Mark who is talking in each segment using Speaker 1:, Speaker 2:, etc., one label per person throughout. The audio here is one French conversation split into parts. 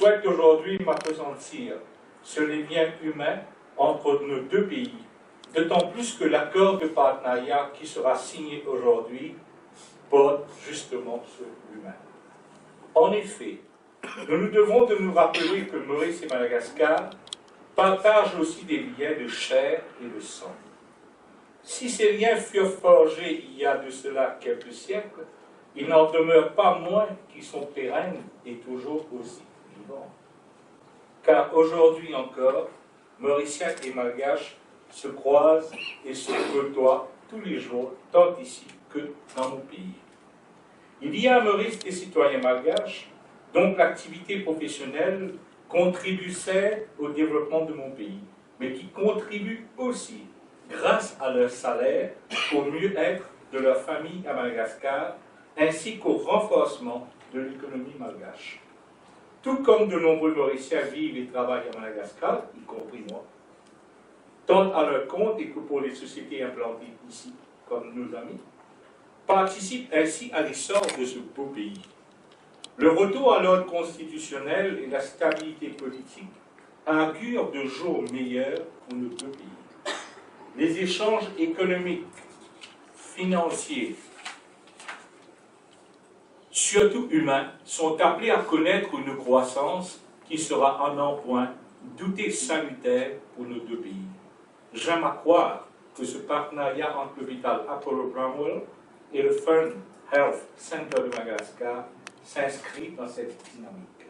Speaker 1: souhaite aujourd'hui m'appesantir sur les liens humains entre nos deux pays, d'autant plus que l'accord de partenariat qui sera signé aujourd'hui porte justement sur l'humain. En effet, nous nous devons de nous rappeler que Maurice et Madagascar partagent aussi des liens de chair et de sang. Si ces liens furent forgés il y a de cela quelques siècles, il n'en demeure pas moins qu'ils sont pérennes et toujours aussi vivants. Car aujourd'hui encore, Mauriciens et Malgaches se croisent et se côtoient tous les jours, tant ici que dans mon pays. Il y a à Maurice des citoyens malgaches dont l'activité professionnelle contribue certes au développement de mon pays, mais qui contribuent aussi, grâce à leur salaire, au mieux-être de leur famille à Madagascar, ainsi qu'au renforcement de l'économie malgache. Tout comme de nombreux Mauriciens vivent et travaillent à Madagascar, y compris moi, tant à leur compte et que pour les sociétés implantées ici, comme nos amis, participent ainsi à l'essor de ce beau pays. Le retour à l'ordre constitutionnel et la stabilité politique augurent de jours meilleurs pour nos deux pays. Les échanges économiques, financiers, surtout humains, sont appelés à connaître une croissance qui sera en un point douté salutaire pour nos deux pays. J'aime à croire que ce partenariat entre l'hôpital Apollo Bramwell et le Fern Health Center de Madagascar s'inscrit dans cette dynamique.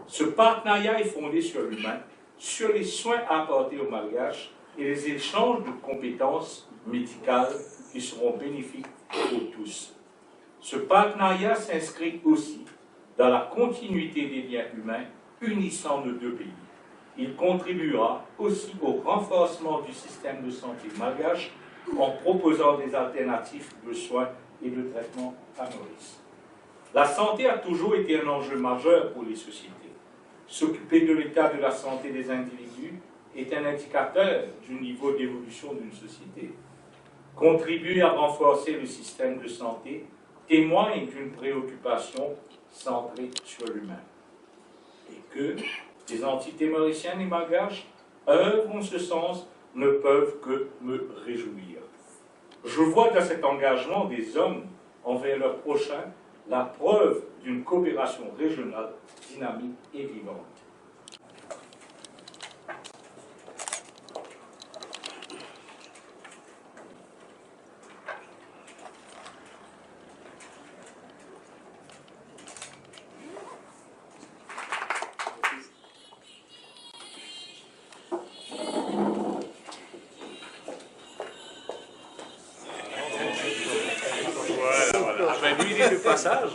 Speaker 1: Ce partenariat est fondé sur l'humain, sur les soins apportés aux Malgaches et les échanges de compétences médicales qui seront bénéfiques pour tous. Ce partenariat s'inscrit aussi dans la continuité des liens humains unissant nos deux pays. Il contribuera aussi au renforcement du système de santé malgache en proposant des alternatives de soins et de traitement à Maurice. La santé a toujours été un enjeu majeur pour les sociétés. S'occuper de l'état de la santé des individus est un indicateur du niveau d'évolution d'une société. Contribuer à renforcer le système de santé témoigne d'une préoccupation centrée sur l'humain. Et que les entités mauriciennes et malgaches œuvrent en ce sens ne peuvent que me réjouir. Je vois dans cet engagement des hommes envers leurs prochains la preuve d'une coopération régionale dynamique et vivante. Le passage.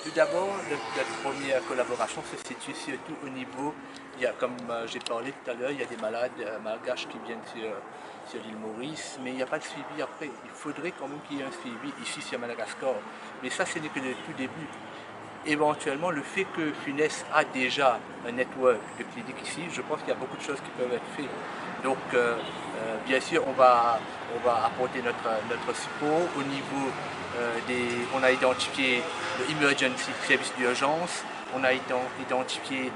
Speaker 2: Tout d'abord, notre première collaboration se situe surtout au niveau, il y a, comme j'ai parlé tout à l'heure, il y a des malades malgaches qui viennent sur l'île Maurice, mais il n'y a pas de suivi après. Il faudrait quand même qu'il y ait un suivi ici sur Madagascar. Mais ça, ce n'est que le tout début. Éventuellement, le fait que FUNES a déjà un network de cliniques ici, je pense qu'il y a beaucoup de choses qui peuvent être faites. Donc, bien sûr, on va apporter notre support au niveau on a identifié le Emergency Service d'urgence, on a identifié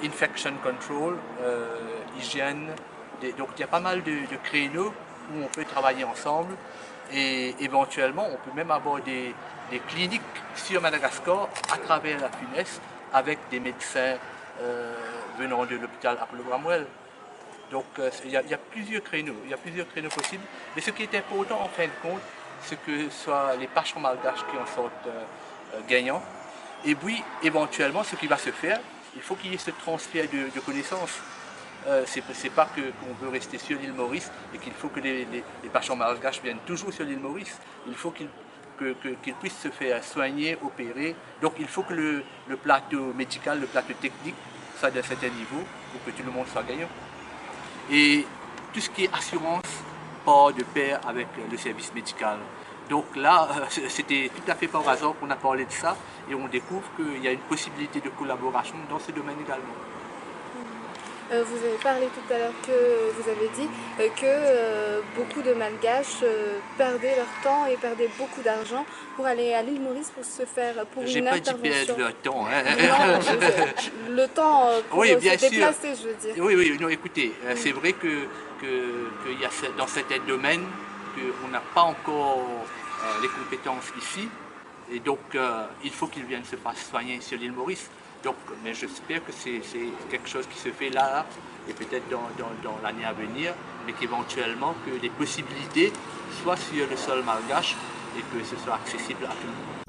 Speaker 2: Infection Control, hygiène. Donc, il y a pas mal de créneaux où on peut travailler ensemble et éventuellement, on peut même avoir des cliniques sur Madagascar à travers la FUNES avec des médecins venant de l'hôpital Apollo Bramwell. Donc il y a plusieurs créneaux, possibles. Mais ce qui est important en fin de compte, c'est que ce soit les patients malgaches qui en sortent gagnants. Et puis éventuellement, ce qui va se faire, il faut qu'il y ait ce transfert de connaissances. C'est pas qu'on veut rester sur l'île Maurice et qu'il faut que les patients malgaches viennent toujours sur l'île Maurice. Il faut qu'ils puissent se faire soigner, opérer. Donc il faut que le plateau médical, le plateau technique soit d'un certain niveau pour que tout le monde soit gagnant. Et tout ce qui est assurance part de pair avec le service médical. Donc là, c'était tout à fait par hasard qu'on a parlé de ça et on découvre qu'il y a une possibilité de collaboration dans ce domaine également.
Speaker 3: Vous avez parlé tout à l'heure que vous avez dit que beaucoup de Malgaches perdaient leur temps et perdaient beaucoup d'argent pour aller à l'île Maurice pour se faire pour
Speaker 2: J'ai
Speaker 3: une
Speaker 2: pas dit
Speaker 3: intervention.
Speaker 2: perdre le temps. Hein.
Speaker 3: Non, le temps pour
Speaker 2: Oui, bien
Speaker 3: se
Speaker 2: sûr.
Speaker 3: déplacer, je veux dire.
Speaker 2: Oui, oui, non, écoutez, c'est vrai que y a dans certains domaines qu'on n'a pas encore les compétences ici. Et donc, il faut qu'ils viennent se faire soigner sur l'île Maurice. Donc, mais j'espère que c'est quelque chose qui se fait là et peut-être dans l'année à venir, mais qu'éventuellement que les possibilités soient sur le sol malgache et que ce soit accessible à tout le monde.